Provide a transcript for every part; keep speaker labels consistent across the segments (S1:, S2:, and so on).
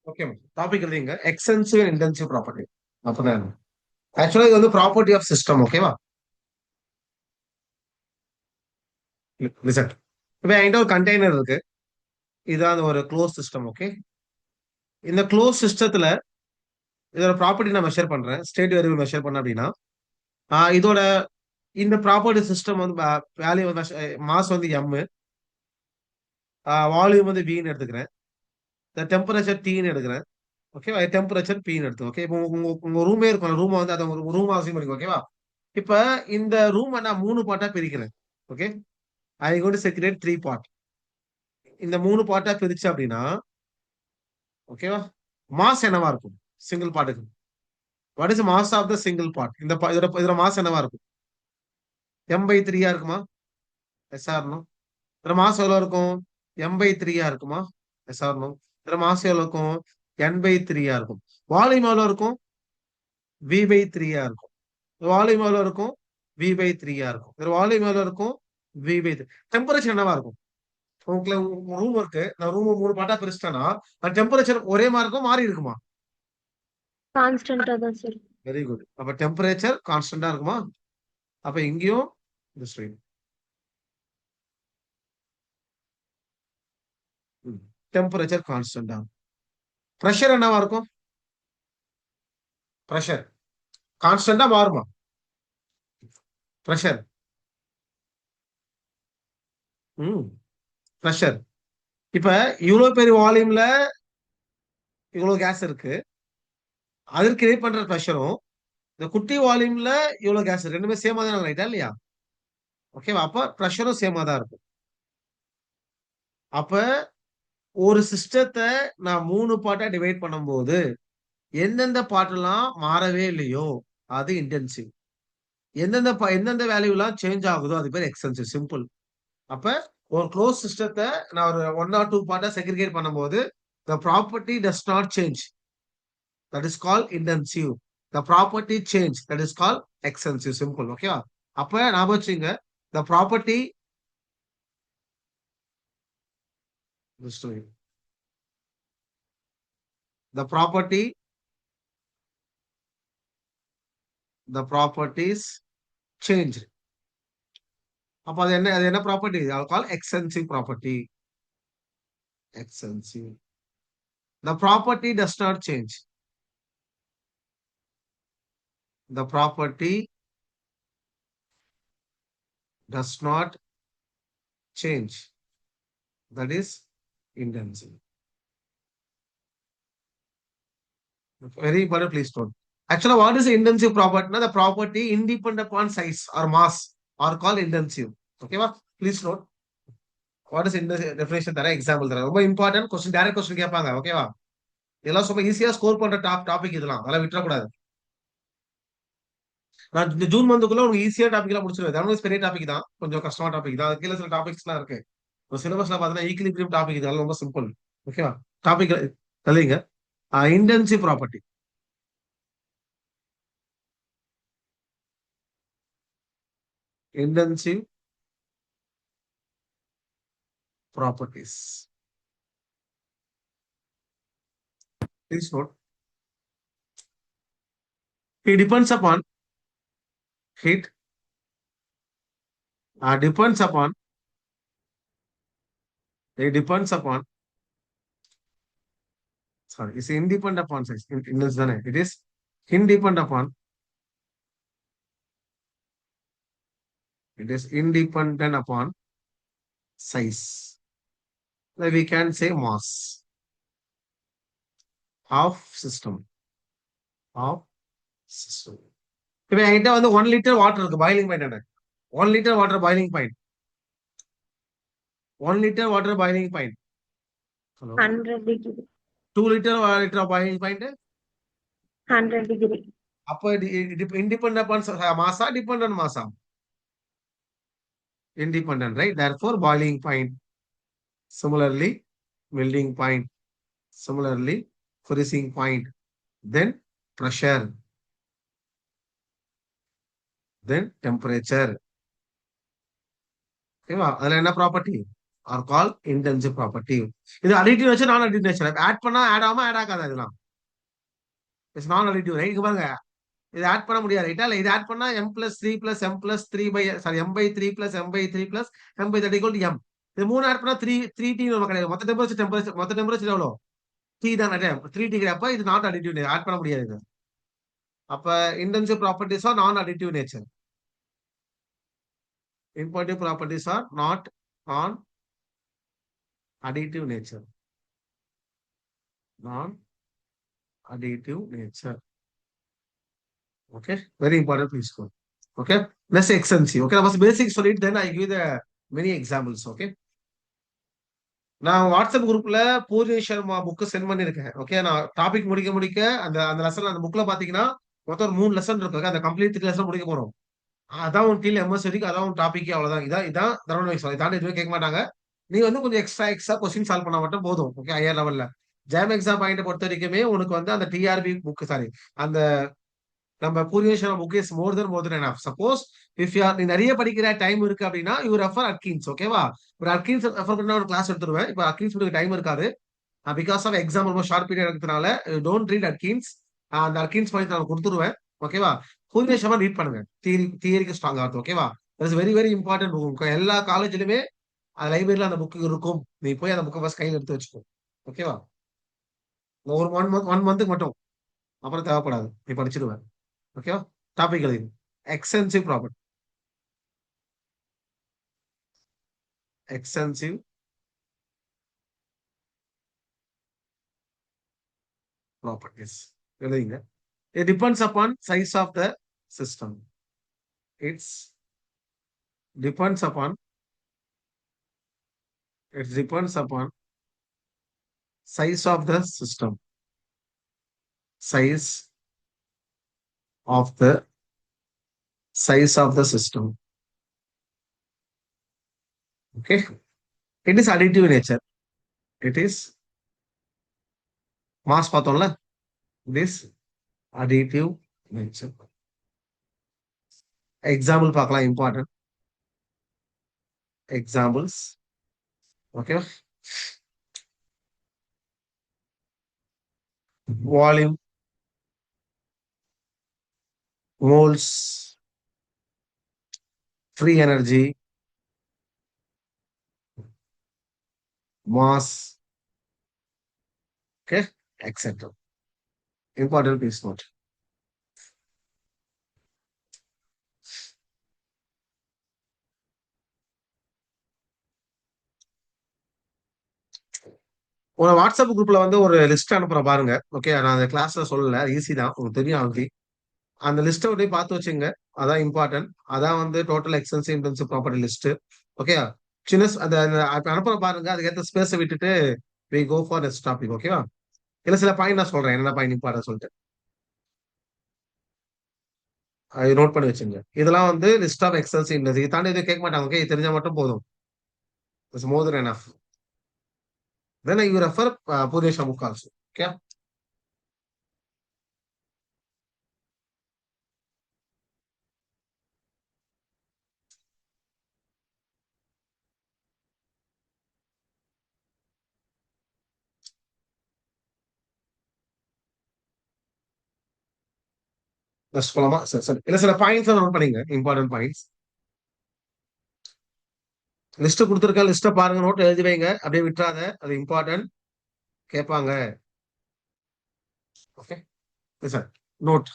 S1: Okay topic எழுதிங்க extensive and intensive property. அப்பதான் ஆக்சுவலா இது வந்து ப்ராப்பர்ட்டி ஆஃப் சிஸ்டம். ஓகேவா? லிசன். இப்போ என்கிட்ட ஒரு கண்டெய்னர் இருக்கு. இதான் ஒரு க்ளோஸ் சிஸ்டம். ஓகே, இந்த க்ளோஸ் சிஸ்டத்துல இதோட ப்ராப்பர்ட்டி நான் மெஷர் பண்றேன். ஸ்டேட் வேரியபிள் மெஷர் பண்ண அப்படின்னா இதோட இந்த ப்ராப்பர்ட்டி சிஸ்டம் வந்து வேல்யூ மாஸ் வந்து எம், வால்யூம் வந்து வின்னு எடுத்துக்கிறேன். இந்த டெம்பரேச்சர் டீன்னு எடுக்கிறேன். ஓகேவா? டெம்பரேச்சர் பின்னு எடுத்து. ஓகே, இப்போ உங்க ரூமே இருக்கும். ரூம் வந்து அதை ஒரு ரூம் அவசியம் இருக்கு. ஓகேவா? இப்ப இந்த ரூம் நான் 3 பார்ட்டா பிரிக்கிறேன். Okay, I got segregate 3 part. இந்த 3 பார்ட்டா பிரிச்சு அப்படின்னா ஓகேவா, மாஸ் என்னவா இருக்கும் சிங்கிள் பார்ட்டுக்கு? What is mass of the single part? இதோட மாஸ் என்னவா இருக்கும்? M/3 இருக்குமா? Yes or no? இதோட மாஸ் எவ்வளவு இருக்கும்? M/3 இருக்குமா? Yes or no? இதோட மாஸ் எவ்வளவு இருக்கும்? N/3 இருக்கும். வால்யூம் எவ்வளவு இருக்கும்? V/3 இருக்கும். வால்யூம் எவ்வளவு இருக்கும்? V/3 இருக்கும். இதோட வால்யூம் எவ்வளவு இருக்கும்? V/3. டெம்பரேச்சர் என்னவா இருக்கும்? உங்களுக்கு ரூம் இருக்கு. நான் ரூம் 3 பார்ட்டா பிரிச்சிட்டேன்னா டெம்பரேச்சர் ஒரே மாதிரி இருக்கும், மாறி இருக்குமா?
S2: கான்ஸ்டன்டா தான் சார்.
S1: Very good. அப்ப டெம்பரேச்சர் கான்ஸ்டன்டா இருக்குமா? அப்ப இங்கேயும் டெம்பரேச்சர் கான்ஸ்டன்டா. பிரஷர் என்னவா இருக்கும்? பிரஷர் கான்ஸ்டன்டா மாறுமா? பிரஷர் பிரஷர் இப்ப இவ்வளவு பெரிய வால்யூம்ல இவ்வளவு கேஸ் இருக்கு. அதற்கு கிரியேட் பண்ற பிரஷரும் இந்த குட்டி வால்யூம்ல இவ்வளவு கேஸ் இருக்கு. ரெண்டுமே சேமா தான் ரைட்டா இல்லையா? ஓகேவா? அப்ப பிரஷரும் சேமா தான் இருக்கும். அப்ப ஒரு சிஸ்டத்தை நான் 3 பார்ட்டா டிவைட் பண்ணும்போது எந்தெந்த பார்ட்லாம் மாறவே இல்லையோ அது இன்டென்சிவ். எந்தெந்த வேல்யூலாம் சேஞ்ச் ஆகுதோ அது பேர் எக்ஸ்டென்சிவ். சிம்பிள். அப்ப ஒரு க்ளோஸ் சிஸ்டத்தை நான் ஒரு 1 or 2 பார்ட்டா செக்ரிகேட் பண்ணும்போது the property does not change, that is called intensive. The property change, that is called extensive. Simple. ஓகேவா? அப்ப ஞாபகம் வச்சுங்க, the property the property the properties changed. அப்ப அது என்ன property? Call extensive property. Extensive. The property does not change. The property does not change. That is intensive. Very important, please note. Actually, what is the intensive property? Now, the property independent upon size or mass are called intensive. Okay, please note. What is definition? தர example தர ரொம்ப important question. Direct question கேட்பாங்க. ஓகேவா? இதெல்லாம் ரொம்ப ஈஸியா score பண்ற topic இதெல்லாம். அதெல்லாம் விட்டுறக்கூடாது. நான் இந்த ஜூன் மந்த்துக்குள்ள உங்களுக்கு ஈஸியா டாபிக் எல்லாம் முடிச்சிருவேன். அதனால பெரிய டாபிக் தான், கொஞ்சம் கஷ்டமான டாபிக் தான். அதுக்கு கீழே சில டாபிக்ஸ் எல்லாம் இருக்கு. சிலபஸ்ல பாத்தீங்கன்னா ஈக்லிபிரியம் டாபிக் இதெல்லாம் ரொம்ப சிம்பிள். ஓகேவா? டாபிக் எழுதிங்க. Intensive property. Intensive properties. Please note. It depends upon heat. Depends upon. It depends upon. Sorry, it's independent upon size. It is independent upon. It is independent upon size. Like we can say mass of system. Of system. இப்போ என்கிட்ட வந்து 1 liter water இருக்கு. Boiling point என்ன? 1 liter water boiling point. 1 liter water boiling point. Hello.
S2: 100 degree.
S1: 2 liter water boiling point.
S2: 100 degree.
S1: அப்போ independent upon mass, dependent mass. Independent, right? Therefore, boiling point. Similarly, melting point. Similarly, freezing point. Then pressure. Then temperature. ஓகேவா? அதுல என்ன property? R கால் intensive property. இது additive nature, நான் additive nature. Add பண்ணா add ஆகாம add ஆகாது இதெல்லாம். It's நான் அடிட்டிவ் ரைட். இங்க பாருங்க, இது ஆட் பண்ண முடியாது ரைட்டா? இல்ல இது ஆட் பண்ணா m plus 3 plus m plus 3 by sorry m by 3 plus m by 3 plus m by 30 equal to m. இது மூணு ஆட் பண்ணா 3 t நம்ம கிடையாது. மொத்த டெம்பரேச்சர் எவ்வளோ? t தான். 3 t கிடையாது. அப்ப இது நாட் அடிட்டிவ், ஆட் பண்ண முடியாது இது. அப்ப intensive properties are non additive nature. இம்பார்ட்டிவ் properties are not non additive nature. Non additive nature. Okay, very important, please go. Okay, let's extensive. Okay, I basic solid, then I give the many examples. Okay, நான் WhatsApp குரூப்ல பூஜை Sharma book scent பண்ணிருக்கேன். Okay, நான் topic முடிக்க முடிக்க அந்த அந்த lesson அந்த புக்ல பாத்தீங்கன்னா மொத்தம் ஒரு 3 லெசன் இருக்கு. அந்த கம்ப்ளீட் லெசன் முடிக்க போறோம். அதான் உன் டீல் எம்எஸ் வரைக்கும் அதான் உன் டாபிக். அவ்வளவுதான். இதான் தரவணை சாரி தாண்டி எதுவுமே கேட்க மாட்டாங்க. நீ வந்து கொஞ்சம் எக்ஸ்ட்ரா கொஸ்டின் சால்வ் பண்ணா மட்டும் போதும். ஓகே, ஹையர் லெவல்ல ஜாம் எக்ஸாம் பாயிண்ட் பொறுத்த வரைக்குமே உனக்கு வந்து அந்த டிஆர்பி புக் சாரி அந்த நம்ம பூரியேஷன் book is more than enough. Suppose if you நீ நிறைய படிக்கிற டைம் இருக்கு அப்படின்னா யூ ரெஃபர் அட்கின்ஸ். ஓகேவா? ஒரு அட்கின்ஸ் ரெஃபர் பண்ண ஒரு கிளாஸ் எடுத்துருவேன். இப்போ அட்கின்ஸ் டைம் இருக்காது பிகாஸ் ஆஃப் எக்ஸாம் ரொம்ப ஷார்ட் பீரியட் இருக்கிறதுனால டோன்ட் ரீட் அட்கின்ஸ். அந்த அட்கின்ஸ் பண்ணி நான் கொடுத்துருவேன். ஓகேவா? பூரியேஷமா ரீட் பண்ணுங்க. தியரிக்கு ஸ்ட்ராங் ஆகும். ஓகேவா? Very very important book. எல்லா காலேஜ்லயுமே அந்த லைப்ரரியில அந்த புக் இருக்கும். நீ போய் அந்த புக்கை ஃபர்ஸ்ட் கையில் எடுத்து வச்சுக்கோ. ஓகேவா? ஒரு 1 மந்த்துக்கு மட்டும், அப்புறம் தேவைப்படாது, நீ படிச்சிடுவேன். ஓகேவா? டாபிக் எழுதி எக்ஸ்டென்சிவ் ப்ராப்பர்ட்டி. எக்ஸ்டென்சிவ் ப்ராப்பர்ட்டிஸ் எழுதிங்க. It depends upon size of the system. It's depends upon it depends upon size of the system. Size of the system. Okay. It is additive nature. It is mass பார்த்தோம்ல. This additive nature. Example பார்க்கலாம், important examples. Okay. Volume, moles, free energy, mass, okay, etc. Important, please note. ஒரு WhatsApp குரூப்ல வந்து ஒரு list அனுப்புற பாருங்க. Okay, நான் அந்த கிளாஸ்ல சொல்லல, ஈஸி தான், உங்களுக்கு தெரியும் ஆல்ரெடி. அந்த லிஸ்ட்டை அப்படியே பார்த்து வச்சுங்க. அதான் இம்பார்ட்டன்ட். அதான் வந்து total extensive intensive property list. Okay, சின்ன அந்த அனுப்புற பாருங்க. அதுக்கேற்ற ஸ்பேஸை விட்டுட்டு we go for next topic. ஓகேவா? இல்ல சில பாயிண்ட் நான் சொல்றேன், என்னென்ன பாயிண்ட் இம்பார்ட்டன் சொல்லிட்டு அது நோட் பண்ணி வச்சுங்க. இதெல்லாம் வந்து லிஸ்ட் ஆஃப் எக்ஸ்டென்சிவ் இன்டென்சிவ். இதை தாண்டி எதுவும் கேட்க மாட்டாங்க. ஓகே, இது தெரிஞ்சா மட்டும் போதும். It's more than enough. Then you refer Puresham book also. Okay. Next போலாமா? சரி, இல்ல சில பாயிண்ட்ஸ் நோட் பண்ணீங்க, இம்பார்ட்டன்ட் பாயிண்ட்ஸ். லிஸ்ட் கொடுத்துருக்க, லிஸ்ட்டை பாருங்க, நோட் எழுதி வைங்க, அப்படியே விட்டுறாத, அது இம்பார்ட்டன்ட், கேட்பாங்க. Okay sir, note.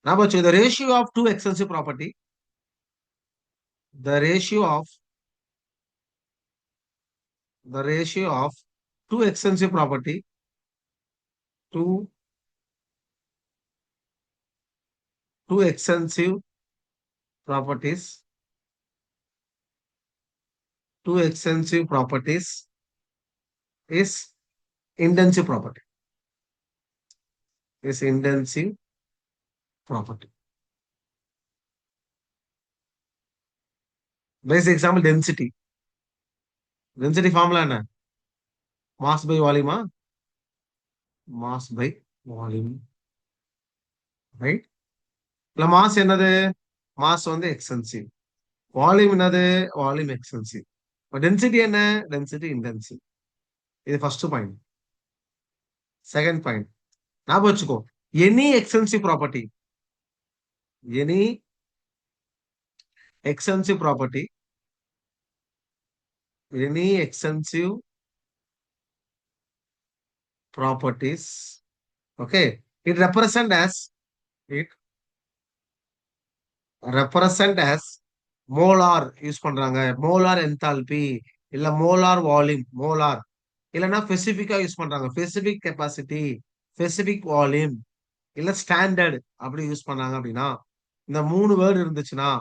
S1: Now, the ratio of two extensive property, the ratio of two extensive property, two extensive properties, is intensive property. Is intensive property. Basic example, density. Density formula என்ன? Mass by volume. Mass by volume. Right? இல்ல mass என்னது? Mass வந்து extensive. Volume என்னது? Volume extensive. Density என்ன? Density intensive. இது first point. Second point ஞாபகம் வச்சுக்கோ. Any extensive property, any extensive property, any extensive properties, okay, it represent as molar use பண்றாங்க, molar enthalpy இல்ல மோலார் வால்யூம், மோலார் இல்லனா ஸ்பெசிபிக்கா use பண்றாங்க, ஸ்பெசிபிக் கெப்பாசிட்டி, ஸ்பெசிபிக் வால்யூம் இல்ல standard அப்படி யூஸ் பண்ணாங்க அப்படின்னா, இந்த மூணு வேர்டு இருந்துச்சுன்னா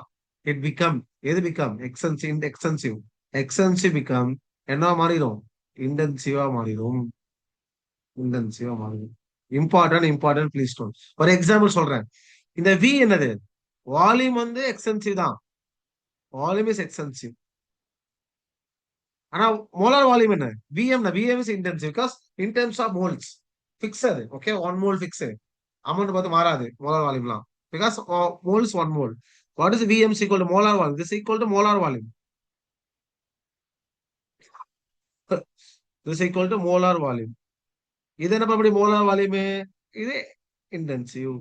S1: இட் பிகம், எது பிகம்? எக்ஸ்டென்சிவ். எக்ஸ்டென்சிவ் எக்ஸ்டென்சிவ் பிகம் என்ன மாறிடும்? இன்டென்சிவா மாறிடும். இன்டென்சிவா மாறிடும். Important please don't. ஒரு எக்ஸாம்பிள் சொல்றேன். இந்த வி என்னது? வால்யூம் வந்து எக்ஸ்டென்சிவ் தான், வால்யூம் இஸ் எக்ஸ்டென்சிவ். ஆனா மோலார் வால்யூம் என்ன? VM. VM is intensive because in terms of moles fixed. Okay, 1 mole fixed, amount பார்த்து மாறாது மோலார் வால்யூம்லாம் because moles 1 mole. What is VM equal to molar volume? This equal to molar volume. This equal to molar volume. இது என்ன அப்படி molar volume? இது intensive.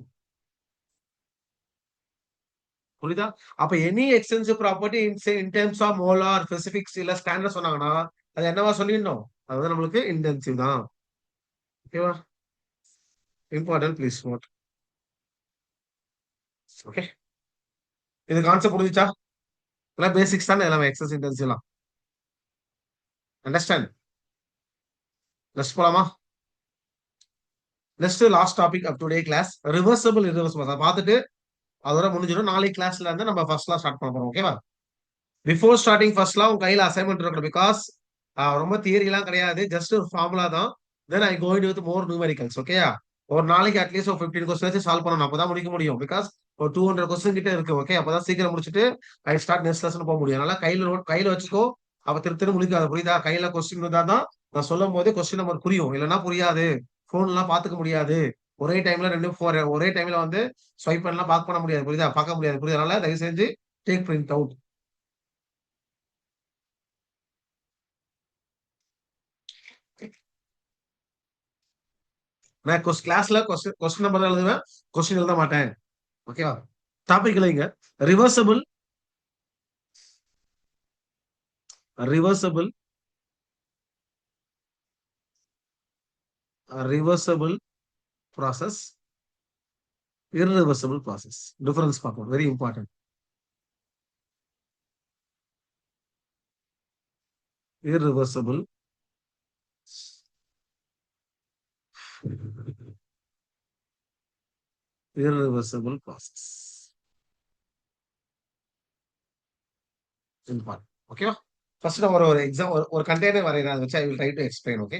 S1: புரியுதா? அப்ப any extensive property in terms of molar specifics இல்ல standard சொன்னாங்கன்னா அது என்னவா சொல்லிடணும்? அதுதான் நம்மளுக்கு இன்டென்சிவ் தான். ஓகேவா? Important please note. ஓகே, இது கான்செப்ட் புரிஞ்சுச்சா? எல்லாம் பேசிக்ஸ் தானே எல்லாமே, எக்ஸஸ் இன்டென்சிவ் எல்லாம். அண்டர்ஸ்டாண்ட்? நெக்ஸ்ட் போலாமா? Next last topic of today class, reversible irreversible. அதை பார்த்துட்டு அதோட முடிஞ்சிடும். நாளைக்கு கிளாஸ்ல இருந்து நம்ம ஃபர்ஸ்ட்லாம் ஸ்டார்ட் பண்ண போறோம். ஓகேவா? பிஃபோர் ஸ்டார்டிங் ஃபர்ஸ்ட்லாம் உங்க கையில அசைன்மெண்ட் இருக்கணும். பிகாஸ் ரொம்ப தியரி எல்லாம் கிடையாது, ஜஸ்ட் ஒரு ஃபார்முலா தான். Then I going with more numericals. ஓகேயா? ஒரு நாளைக்கு அட்லீஸ்ட் ஒரு 15 கொஸ்டின் சால்வ் பண்ணணும், அப்பதான் முடிக்க முடியும். பிகாஸ் ஒரு 200 கொஸ்டின் கிட்ட இருக்கு. ஓகே, அப்பதான் சீக்கிரம் முடிச்சுட்டு ஐ ஸ்டார்ட் நெக்ஸ்ட் லெசன் போக முடியும். அதனால கையில வச்சுக்கோ. அப்ப திரு முடிக்காது. புரியுதா? கையில கொஸ்டின் இருந்தா தான் நான் சொல்லும் போதே கொஸ்டின் நம்பர் புரியும், இல்லைன்னா புரியாது. போன் எல்லாம் பாத்துக்க முடியாது. ஒரே டைம்ல ஒரே டைம்ல வந்து ஸ்வைப் பண்ணலாம் பார்க்க பண்ண முடியாது. புரியுதா? பார்க்க முடியாது. புரியுதா? அதனால தயவு செஞ்சு டேக் பிரிண்ட் அவுட். நான் கிளாஸ்ல கொஸ்டின் நம்பர் எழுதுவேன், கொஸ்டின் எழுத மாட்டேன். ஓகேவா? டாபிக் இல்லைங்க. Reversible reversible reversible process, irreversible process. Difference பார்ப்போம், very important. irreversible irreversible process important. ஓகேவா? ஃபர்ஸ்ட் நம்ம ஒரு எக்ஸாம், ஒரு கண்டெய்னர் வரையறேன், அதை வச்சு I will try to explain. Okay,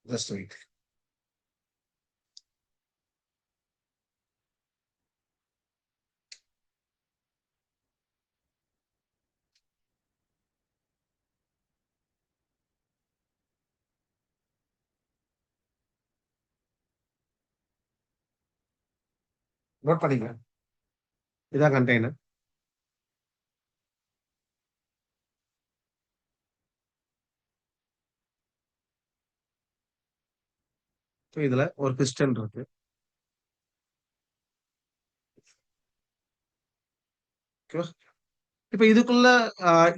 S1: just wait. Note பண்ணிங்க, இதான் கண்டெய்னர். இதுல ஒரு பிஸ்டன் இருக்கு. ஓகேவா? இப்ப இதுக்குள்ள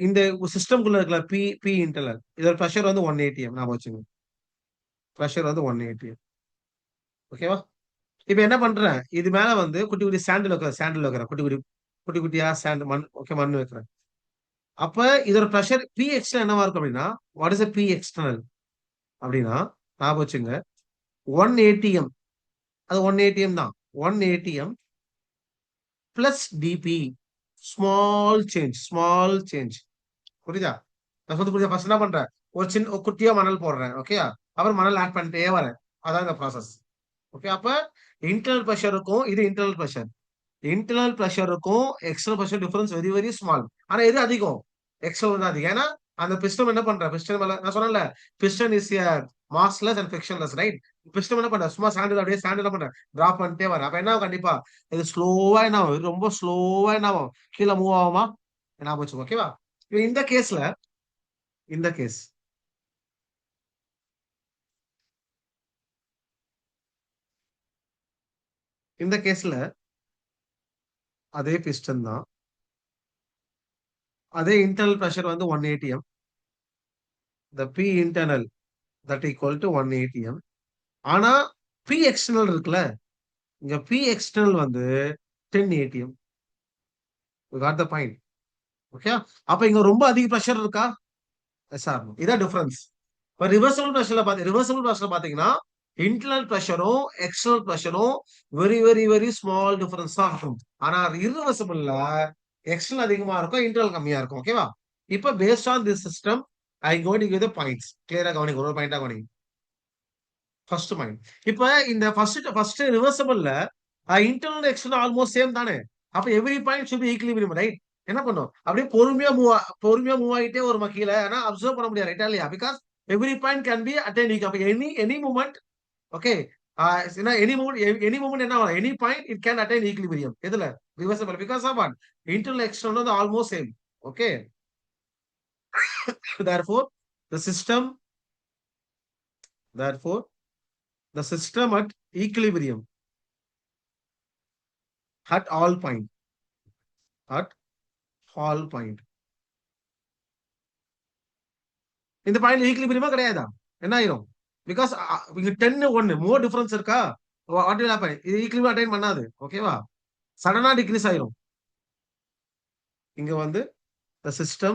S1: இந்த சிஸ்டம்குள்ள இருக்கல பி பி இன்டர்னல், இதோட ப்ரெஷர் வந்து 180 நான் வச்சுங்க. ப்ரெஷர் வந்து 180. ஓகேவா? இப்ப என்ன பண்றேன், இது மேல வந்து குட்டி குட்டி சாண்டில் வைக்கிறேன், குட்டி குட்டி குட்டி குட்டியா சாண்ட் மண். ஓகே, மண் வைக்கிறேன். அப்ப இதோட ப்ரெஷர் பி எக்ஸ்டர்னல் என்னவா இருக்கும் அப்படின்னா, வாட் இஸ் பி எக்ஸ்டர்னல் அப்படின்னா, ஞாபகம் வச்சுங்க, 180m. அது 180m தான். 180m plus DP, small change. புரியுதா? நான் சொல்றது புரியுதா? ஃபர்ஸ்ட் என்ன பண்றேன், ஒரு சின்ன குட்டியா மணல் போடுறேன். ஓகே, அப்புறம் மணல் ஆட் பண்ணிட்டே வரேன். அதான் இந்த ப்ராசஸ். ஓகே, அப்ப இன்டர்னல் ப்ரெஷருக்கும் இது இன்டர்னல் ப்ரெஷர், இன்டர்னல் ப்ரெஷருக்கும் external pressure difference very very small. ஆனா எது அதிகம்? எக்ஸ்டர்னல் தான் அதிகம். ஏன்னா அந்த பிஸ்டன் என்ன பண்ற, பிஸ்டன் மேல நான் சொன்னேன்ல, piston is massless and frictionless, right? Piston என்ன பண்ற, சும்மா சாண்டில் அப்படியே சாண்டில் பண்ற, டிராப் பண்ணிட்டே வர. அப்ப என்ன ஆகும், கண்டிப்பா இது ஸ்லோவா என்ன ஆகும், ரொம்ப ஸ்லோவா என்ன ஆகும், கீழே மூவ் ஆகுமா, ஞாபகம் வச்சுக்கோ. ஓகேவா? இப்ப இந்த கேஸ்ல, இந்த கேஸ் இந்த கேஸ்ல அதே பிஸ்டன் தான், அதே இன்டர்னல் பிரஷர் வந்து 1 atm, the P internal that equal to 1 atm. ஆனா P external இருக்குல்ல, இங்க P external வந்து 10 atm. You got the point. Okay, அப்ப இங்க ரொம்ப அதிக பிரஷர் இருக்கா? Yes or no? இதான் டிஃபரன்ஸ். இப்ப ரிவர்சபிள் பிரஷர்ல பாத்தீங்கன்னா இன்டர்னல் பிரஷரும் எக்ஸ்டர்னல் பிரஷரும் very very very small difference தான் இருக்கும். ஆனா irreversibleல எக்ஸ்டர்னல் அதிகமா இருக்கும், இன்டர்னல் கம்மியா இருக்கும். ஓகேவா? இப்ப based on this system I going to give the points. கிளியரா கவனிங்க, ஒரு பாயிண்டா கவனிங்க. ஃபர்ஸ்ட் பாயிண்ட், இப்ப இந்த ஃபர்ஸ்ட் ரிவர்சபிள்ல இன்டர்னல் எக்ஸ்டர்னல் ஆல்மோஸ்ட் சேம் தானே. அப்ப every point should be equilibrium, right? என்ன பண்ணும், அப்படியே பொறுமையா மூவ் ஆகிட்டே ஒரு கீழ, ஆனா அப்சர்வ் பண்ண முடியாது, ரைட்டா இல்லையா? Because every point can be attain. அப்ப any moment, okay, any moment என்ன ஆகும், any point it can attain equilibrium. எதுல? Reversible. Because of what, internal external வந்து almost same. Okay, therefore the system therefore the system at equilibrium at all point, at all point. இந்த point ஈக்லிபிரியமா கிடையாதா? என்ன ஆயிரும்? Because இங்க 10 1 மோர் difference இருக்கா? What will happen, இது equilibrium attain பண்ணாது. ஓகேவா? சடனா டிக்ரீஸ் ஆயிரும். இங்க வந்து the system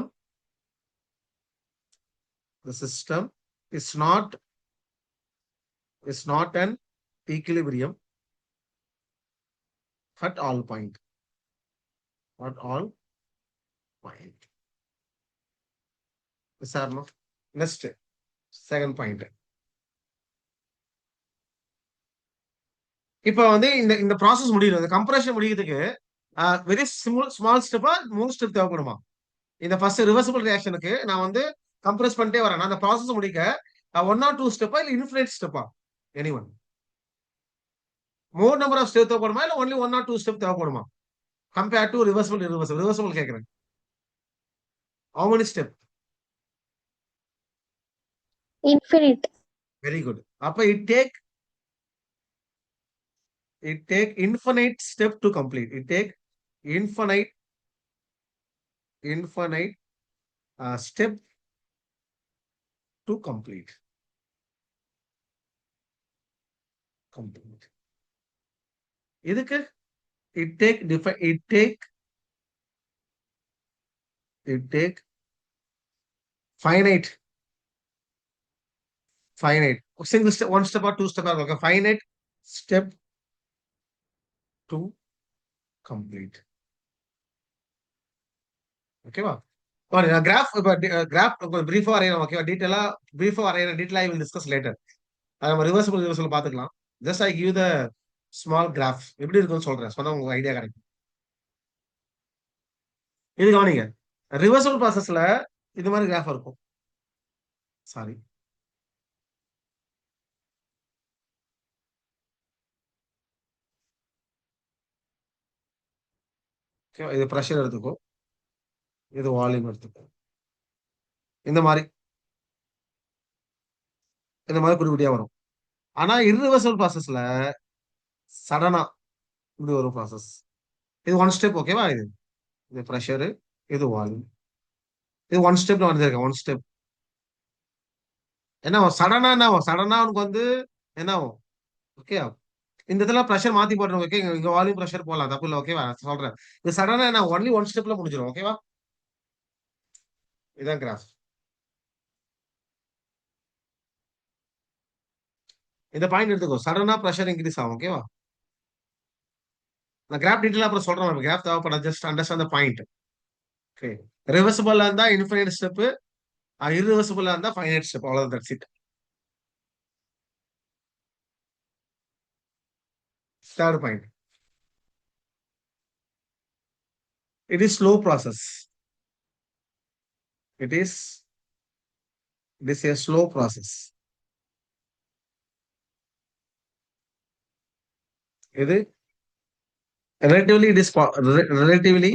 S1: is not an equilibrium at all point, at all point. Yes or no? Next, second point. இப்ப வந்து இந்த இந்த ப்ராசஸ் முடியணும், இந்த கம்ப்ரஷன் முடிக்கிறதுக்கு வெரி ஸ்மால் ஸ்டெப்பா 3 ஸ்டெப் தேவைப்படுமா? இந்த ஃபர்ஸ்ட் ரிவர்சிபிள் ரியாக்ஷனுக்கு நான் வந்து கம்ப்ரஸ் பண்ணிட்டே வரேன், அந்த ப்ராசஸ் முடிக்க 1 or 2 ஸ்டெப்பா இல்ல இன்ஃபினிட் ஸ்டெப்பா? Anyone, more number of step தேவைப்படுமா இல்ல ஒன்லி 1 or 2 ஸ்டெப் தேவைப்படுமா? கம்பேர் டு ரிவர்சிபிள் கேக்குறேன். How many step?
S2: Infinite.
S1: Very good. அப்ப it take infinite step to complete. It take infinite step to complete. இதுக்கு it take finite single step, 1 step or 2 step, okay, finite step to complete. ஓகேவா? Graph பிரீஃபா வரையணும். ஓகேவா? பிரீஃபா வரையணும். டீடைலா I will discuss later. நம்ம reversible பாத்துக்கலாம். Just I give the small graph எப்படி இருக்குன்னு சொல்றேன், சொன்னா உங்களுக்கு ஐடியா கிடைக்கும். இது கவனிங்க, ரிவர்சிபிள் ப்ராசஸ்ல இது மாதிரி கிராஃப் இருக்கும். சாரி, இது பிரஷர் எடுத்துக்கோ, இது வால்யூம் எடுத்துக்கோ. இந்த மாதிரி குட்டி குட்டியா வரும். ஆனா இர்ரிவர்சிபிள் ப்ராசஸ்ல சடனா இப்படி ஒரு ப்ராசஸ். இது 1 ஸ்டெப். ஓகேவா? இது பிரஷர், இது வால்யூம், இது 1 ஸ்டெப் வந்திருக்கேன். 1 ஸ்டெப் என்ன ஆகும், சடனா உனக்கு வந்து என்ன ஆகும்? ஓகே, இந்த இதெல்லாம் பிரஷர் மாத்தி போடுறோம். ஓகே, இங்க வால்யூம் பிரஷர் போடலாம், தப்பு இல்ல. ஓகேவா? சொல்றேன், இது சடனா என்ன, ஒன்லி 1 ஸ்டெப்ல முடிஞ்சிடும். ஓகேவா? இதான் கிராஃப். இந்த பாயிண்ட் எடுத்துக்கோ, சடனா பிரஷர் இன்க்ரீஸ் ஆகும். ஓகேவா? நான் கிராஃப் டீடைலா அப்புறம் சொல்றேன். கிராஃப் தேவைப்பட, just understand the point. Okay, ரிவர்சிபிளா இருந்தா இன்ஃபினிட் ஸ்டெப், இர்ரிவர்சிபிளா இருந்தா ஃபைனைட் ஸ்டெப். அவ்வளவுதான், that's it. Third point, it is slow process. It is a slow process. இது relatively it is relatively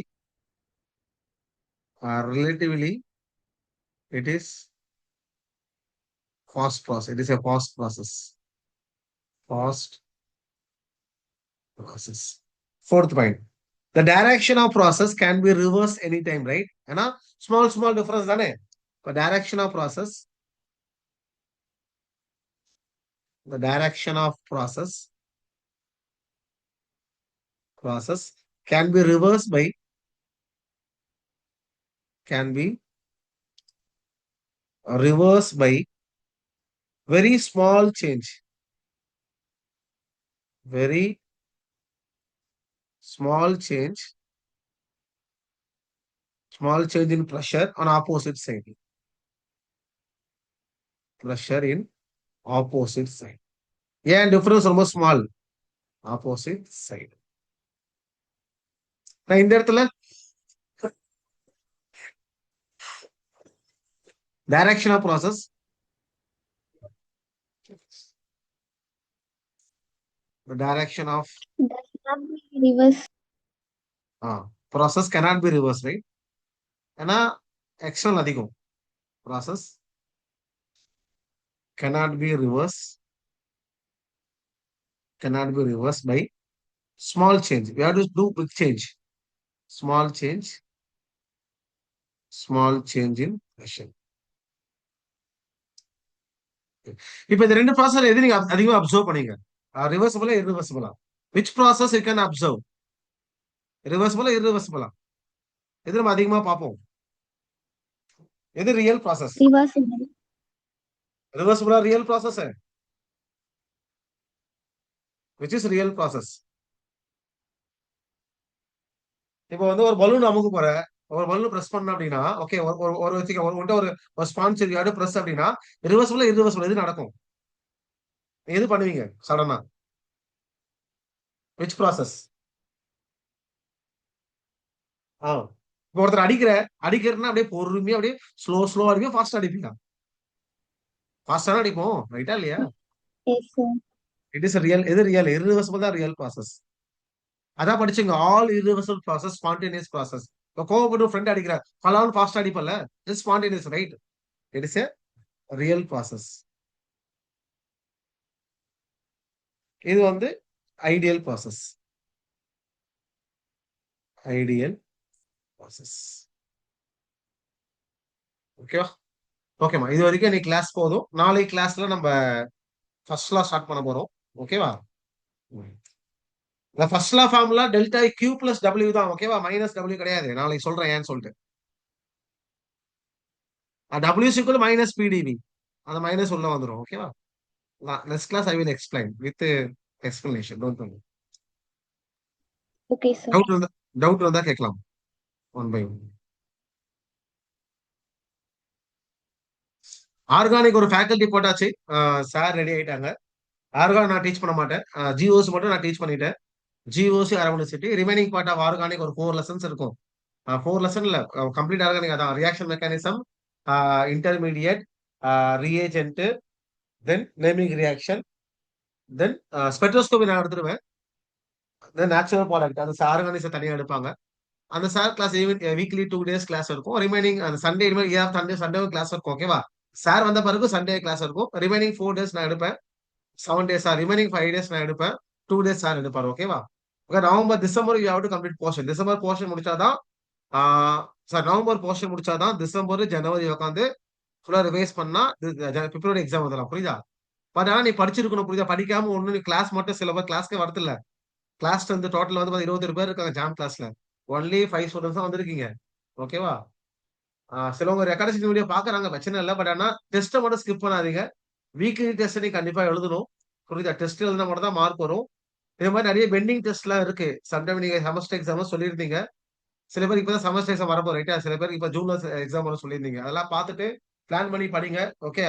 S1: it is fast process. It is a fast process. Fast process. Fourth point. The direction of process can be reversed anytime, right? And a small difference done. The direction of process, the direction of process can be reversed by can be reversed by very small change. Very small change. Small change in pressure on opposite side. Pressure in opposite side. Yeah, difference almost small. Opposite side. நான் இந்த இடத்துல direction of process the direction of
S2: Does not be reverse.
S1: process cannot be reversed, right? ஏன்னா external அதிகம் process cannot be reversed by small change. We have to do big change. Small change in pressure. இப்ப இந்த ரெண்டு process எது நீங்க அதிகமா observe பண்ணீங்க? ரிவர்சிபிளா இர்ரிவர்சிபிளா? which process you can observe? ரிவர்சிபிளா இர்ரிவர்சிபிளா? எது நம்ம அதிகமா பார்ப்போம்? எது ரியல் ப்ராசஸ்?
S2: Reversible.
S1: ரிவர்சிபிளா real process which is real process. இப்போ வந்து ஒரு பலூன் அமுக்க போற ஒரு பலூன் பிரஸ் பண்ண அப்படின்னா ஓகே ஒரு வச்சுக்க ஒரு ஸ்பான்சர் யாரு பிரஸ் அப்படின்னா ரிவர்சிபிளா இர்ரிவர்சிபிளா எது நடக்கும்? எது பண்ணுவீங்க சடனா? which process? இப்போ ஒருத்தர் அடிக்கிறதுனா அப்படியே பொறுமையா அப்படியே ஸ்லோ அடிப்போம் ஃபாஸ்டா அடிப்பீங்க? ஃபாஸ்டா அடிப்போம் ரைட்டா இல்லையா?
S2: Yes, sir.
S1: It is real. எது ரியல்? இர்ரிவர்சிபிள் தான் ரியல் ப்ராசஸ். அதான் படிச்சுங்க. All irreversible process spontaneous process. இப்போ கோவப்பட்டு ஃப்ரெண்ட் அடிக்கிற பலான்னு ஃபாஸ்டா அடிப்பல it's spontaneous, right? It is a real process. இது வந்து ஐடியல் ப்ராசஸ். Ideal process. ஓகேவா? ஓகேமா, இது வரைக்கும் நீ கிளாஸ் போதும். நாளைக்கு கிளாஸ்ல நம்ம ஃபர்ஸ்ட் லா ஸ்டார்ட் பண்ண போறோம். ஓகேவா? இந்த first law formula delta Q plus W தான். ஓகேவா? மைனஸ் டபிள்யூ கிடையாது. நாளைக்கு சொல்றேன் ஏன்னு சொல்லிட்டு. டபிள்யூ சிக்குள் மைனஸ் பிடிவி அந்த மைனஸ் உள்ள வந்துடும். ஓகேவா? Next class I will explain with explanation. Don't worry.
S2: Okay, sir.
S1: Doubt இருந்தா கேட்கலாம் ஒன் பை ஒன். ஆர்கானிக் ஒரு ஃபேக்கல்டி போட்டாச்சு. சார் ரெடி ஆயிட்டாங்க. ஆர்கானிக் நான் டீச் பண்ண மாட்டேன். ஜிஓசி மட்டும் நான் டீச் பண்ணிட்டேன். ஜிஓசி அரவணை சிட்டி. ரிமைனிங் பார்ட் ஆஃப் ஆர்கானிக் ஒரு 4 லெசன்ஸ் இருக்கும். 4 லெசன் இல்ல, கம்ப்ளீட் ஆர்கானிக் அதான். ரியாக்ஷன் மெக்கானிசம், இன்டர்மீடியட், ரியேஜென்ட், தென் நேமிங் ரியாக்ஷன், தென் ஸ்பெக்ட்ரோஸ்கோபி நான் எடுத்துருவேன். தென் நேச்சுரல் ப்ராடக்ட் அந்த ஆர்கானிக்ஸை தனியாக எடுப்பாங்க. அந்த sir class weekly 2 days class இருக்கும். ரிமைனிங் அந்த சண்டே சண்டே கிளாஸ் இருக்கும். ஓகேவா? சார் வந்த பிறகு சண்டே கிளாஸ் இருக்கும். ரிமைனிங் 4 டேஸ் நான் எடுப்பேன். 7 டேஸ் ரிமைனிங் 5 டேஸ் நான் எடுப்பேன். 2 டேஸ் சார் எடுப்பாரு. ஓகேவா? Okay, November December you have to complete portion. December portion முடிச்சாதான் சார் நவம்பர் போர்ஷன் முடிச்சாதான் டிசம்பர் ஜனவரி உட்காந்து ஃபுல்லா ரிவைஸ் பண்ணா பிப்ரவரி எக்ஸாம் வந்துடலாம். புரியுதா? பட் ஆனா நீ படிச்சிருக்கணும். புரியுதா? படிக்காம ஒண்ணு நீ கிளாஸ் மட்டும் சிலபஸ் கிளாஸ்க்கே வரது இல்ல. கிளாஸ் வந்து டோட்டல் வந்து 21 பேர் இருக்காங்க ஜாம் கிளாஸ்ல. ஒன்லி 5 ஸ்டூடெண்ட்ஸ் தான் வந்திருக்கீங்க. ஓகேவா? சிலவங்க ரெக்கார்டேஷன் வீடியோ பாக்குறாங்க, பிரச்சனை இல்லை. பட் ஆனா டெஸ்ட்டை மட்டும் ஸ்கிப் பண்ணாதீங்க. வீக்லி டெஸ்ட் நீ கண்டிப்பா எழுதணும். புரியுதா? டெஸ்ட் எழுதினா மட்டும் தான் மார்க் வரும். இது மாதிரி நிறைய பெண்டிங் டெஸ்ட் எல்லாம் இருக்கு. சம்டைம் நீங்க செமஸ்டர் எக்ஸாம் சொல்லியிருந்தீங்க. சில பேர் இப்பதான் செமஸ்டர் எக்ஸாம் வரப்போ ரைட்டா. சில பேருக்கு இப்ப ஜூன்ல எக்ஸாம் வர சொல்லியிருந்தீங்க. அதெல்லாம் பார்த்துட்டு பிளான் பண்ணி படிங்க. ஓகே,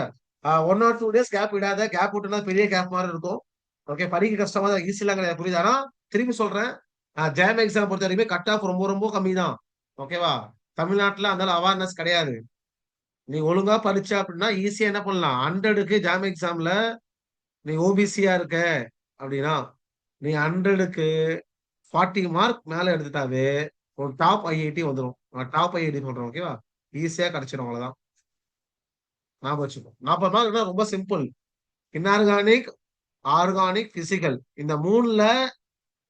S1: 1 or 2 டேஸ் கேப் விடாத. கேப் விட்டுனா பெரிய கேப் மாதிரி இருக்கும். ஓகே, படிக்க கஷ்டமா தான், ஈஸிலாம் கிடையாது. புரியுது? ஆனா திரும்பி சொல்றேன், ஜாம் எக்ஸாம் பொறுத்த வரைக்கும் கட் ஆஃப் ரொம்ப கம்மி தான். ஓகேவா? தமிழ்நாட்டுல அதனால அவேர்னஸ் கிடையாது. நீ ஒழுங்கா படிச்ச அப்படின்னா ஈஸியா என்ன பண்ணலாம், 100க்கு ஜாம் எக்ஸாம்ல நீ ஓபிசியா இருக்க அப்படின்னா நீ 100க்கு 40 மார்க் மேல எடுத்துட்டாவே ஒரு டாப் ஐஐடி வந்துடும். டாப் ஐஐடி சொல்றேன், ஓகேவா? ஈஸியா கிடைச்சிடும், அவ்வளவுதான். ஞாபகம் வச்சுக்கோ. 40 மார்க் ரொம்ப சிம்பிள். இன்ஆர்கானிக், ஆர்கானிக், பிசிக்கல், இந்த மூணுல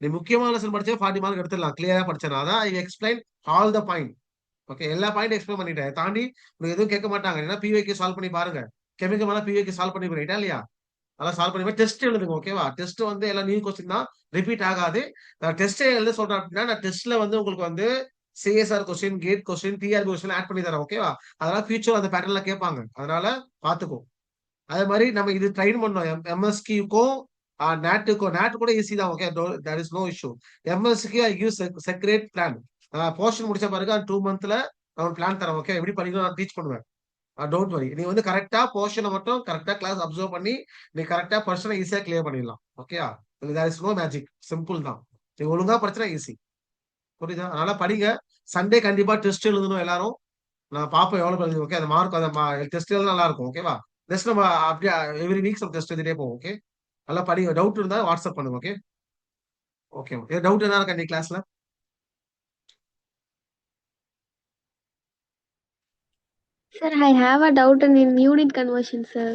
S1: நீ முக்கியமான லெசன் படிச்சா 40 மார்க் எடுத்துடலாம். கிளியரா படிச்சா அதான் I explain all the point. Okay, எல்லா பாயிண்ட் எக்ஸ்பிளைன் பண்ணிட்டேன். தாண்டி உங்களுக்கு எதுவும் கேட்க மாட்டாங்க. ஏன்னா பிவைக்கு சால்வ் பண்ணி பாருங்க. கெமிக்கல் மேல பிவைக்கு சால்வ் பண்ணி பண்ணிட்டா இல்லையா? அதெல்லாம் சால்வ் பண்ணி டெஸ்ட் எழுதுங்க, ஓகேவா? டெஸ்ட் வந்து எல்லாம் நியூ கொஸ்டின் தான், ரிப்பீட் ஆகாது. நான் டெஸ்ட் எழுத சொல்றேன் அப்படின்னா, நான் டெஸ்ட்ல வந்து உங்களுக்கு வந்து CSR question, GATE question, TRB question add பண்ணி தரேன், ஓகேவா? அதனால ஃபியூச்சர் அந்த பேட்டர்ல கேட்பாங்க, அதனால பாத்துக்கோ. அதே மாதிரி நம்ம இது ட்ரைன் பண்ணோம் எம்எஸ்கியூக்கும் நேட்டுக்கும். நேட் கூட ஈஸி தான், okay, there is no issue. எம்எஸ்க்கு I use secret plan. Portion முடிச்ச பிறகு 2 மந்த்ல நான் பிளான் தரேன், ஓகே? எப்படி படிக்கணும் நான் டீச் பண்ணுவேன். Don't worry. நீ வந்து கரெக்டா போர்ஷனை மட்டும் கரெக்டா கிளாஸ் அப்சர்வ் பண்ணி நீ கரெக்டா பர்சனை ஈஸியா கிளியர் பண்ணிடலாம், ஓகேயா? There is no magic, simple தான். நீ ஒழுங்கா படிச்சா ஈஸி, புரியுதா? அதனால படிங்க. சண்டே கண்டிப்பா டெஸ்ட் எழுதணும் எல்லாரும். நான் பாப்பேன் எவ்வளவு எழுதி, ஓகே? அந்த மார்க் அந்த டெஸ்ட் எழுத நல்லா இருக்கும், ஓகேவா? நெக்ஸ்ட் நம்ம அப்படியே எவ்ரி வீக் நம்ம டெஸ்ட் எழுதிட்டே போவோம், ஓகே? நல்லா படிங்க. டவுட் இருந்தா வாட்ஸ்அப் பண்ணுங்க, ஓகே? ஓகே, டவுட் என்ன இருக்கா நீ கிளாஸ்ல?
S2: Sir, I have a doubt in unit conversion, sir.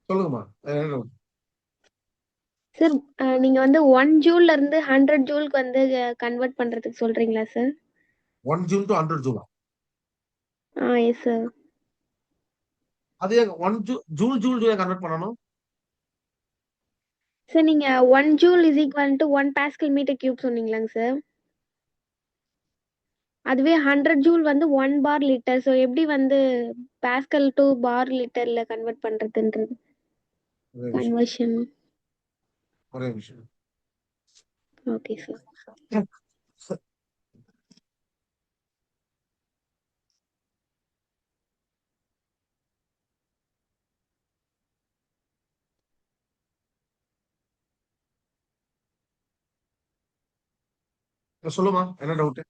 S1: சொல்லுங்கம்மா, என்ன doubt?
S2: சார், நீங்க வந்து 1 ஜூல்ல இருந்து 100 ஜூலுக்கு வந்து கன்வெர்ட் பண்றதுக்கு சொல்றீங்களா சார்?
S1: 1 ஜூல் டு 100 ஜூலா?
S2: Yes sir.
S1: அது 1 ஜூல் ஜூல் கன்வெர்ட் பண்ணணும்.
S2: சார், நீங்க 1 joule is equal to 1 pascal metre cube சொன்னீங்களாங்க சார்? அதுவே 100 ஜூல் வந்து 1 பார் லிட்டர். ஸோ எப்படி வந்து பாஸ்கல் டு பார் லிட்டர்ல கன்வெர்ட் பண்றதுன்றது
S1: ஒரே விஷயம்,
S2: கன்வர்ஷன்.
S1: ஒரே விஷயம்.
S2: Okay sir.
S1: சொல்லுமா, என்ன டவுட்?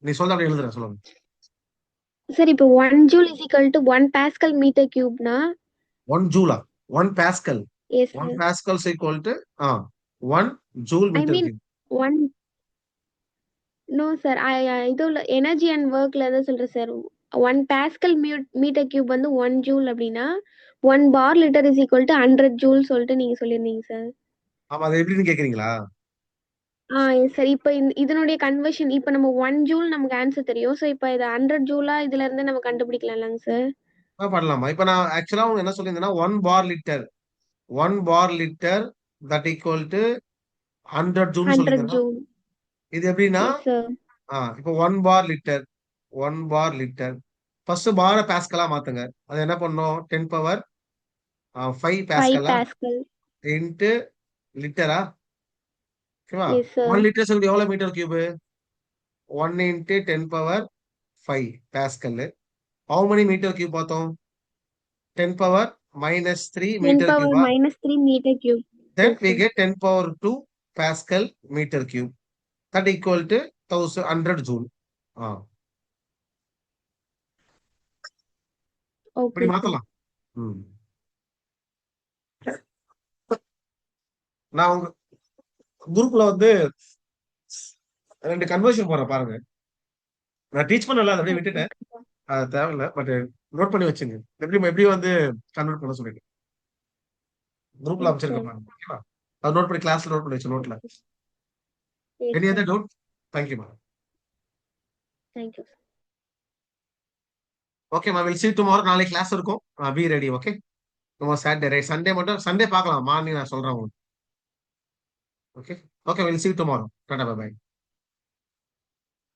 S1: நீ சொல்ல அப்படி எழுதுறேன், சொல்லுங்க.
S2: சார், இப்போ 1 joule is equal to 1 pascal metre கியூப்னா?
S1: 1 ஜூலா? 1 pascal.
S2: Yes
S1: 1
S2: sir.
S1: Pascal equal to 1 joule
S2: I
S1: metre
S2: mean
S1: cube.
S2: 1. No sir, இதுல எனர்ஜி அண்ட் ஒர்க்ல தான் சொல்றேன் சார். 1 பாஸ்கல் மீட்டர் கியூப் வந்து 1 ஜூல் அப்படின்னா 1 bar litre is equal to 100 joule சொல்லிட்டு நீங்க சொல்லியிருந்தீங்க சார்.
S1: ஆமா, அது எப்படின்னு கேக்குறீங்களா?
S2: Yes sir. இப்போ இதனுடைய கன்வர்ஷன், இப்போ நம்ம 1 ஜூல் நமக்கு ஆன்சர் தெரியும். ஸோ இப்போ இதை 100 ஜூலா இதுல இருந்து நம்ம கண்டுபிடிக்கலாம்லங்க சார்?
S1: பண்ணலாமா? இப்ப நான் ஆக்சுவலா உங்களுக்கு என்ன சொல்லியிருந்தேன்னா 1 bar litre, 1 bar litre that equal to 100 joule
S2: 100
S1: சொல்லியிருந்தேன்னா,
S2: ஜூல்.
S1: இது எப்படின்னா
S2: எஸ் சார்.
S1: இப்போ 1 bar litre, 1 bar litre first பார பாஸ்கலா மாத்துங்க. அது என்ன பண்ணோம்? 10 பவர் 5
S2: 5
S1: பாஸ்கலா
S2: பாஸ்கல்.
S1: இன்ட்டு லிட்டரா, ஓகேவா?
S2: Yes sir.
S1: 1 லிட்டர் எவ்வளவு metre cube? 1 into 10 power 5 pascal. How many metre cube பார்த்தோம்? 10 power -3
S2: 10
S1: metre
S2: power
S1: Cuba?
S2: -3 metre cube.
S1: Then
S2: yes
S1: we
S2: sir.
S1: get 10 power 2 Pascal meter cube. That equal to 1100 joule. ஆ, இப்படி
S2: okay sir.
S1: மாத்தலாம். ம். நான் உங்க குரூப்ல வந்து 2 conversion போறேன் பாருங்க. நான் டீச் பண்ணல, அதை அப்படியே
S2: ஓகே
S1: விட்டுட்டேன். அது தேவையில்ல, பட் நோட் பண்ணி வச்சுங்க. எப்படி எப்படி வந்து கன்வெர்ட் பண்ண சொல்லிட்டு குரூப்ல அமைச்சிருக்க
S2: சார்.
S1: பாருங்க, ஓகேவா? அது நோட் பண்ணி கிளாஸ்ல நோட் பண்ணி வச்சு நோட்ல.
S2: Yes
S1: any
S2: sir.
S1: Other doubt? Thank you ma'am.
S2: Thank you.
S1: Okay ma'am, will see you tomorrow. நாளைக்கு கிளாஸ் இருக்கும். Be ready, okay? நம்ம சாட்டர்டே ரைட், சண்டே மட்டும் சண்டே பார்க்கலாம். மார்னிங் நான் சொல்றேன் உங்களுக்கு. Okay, okay, will see you tomorrow. டாடா, பை பை.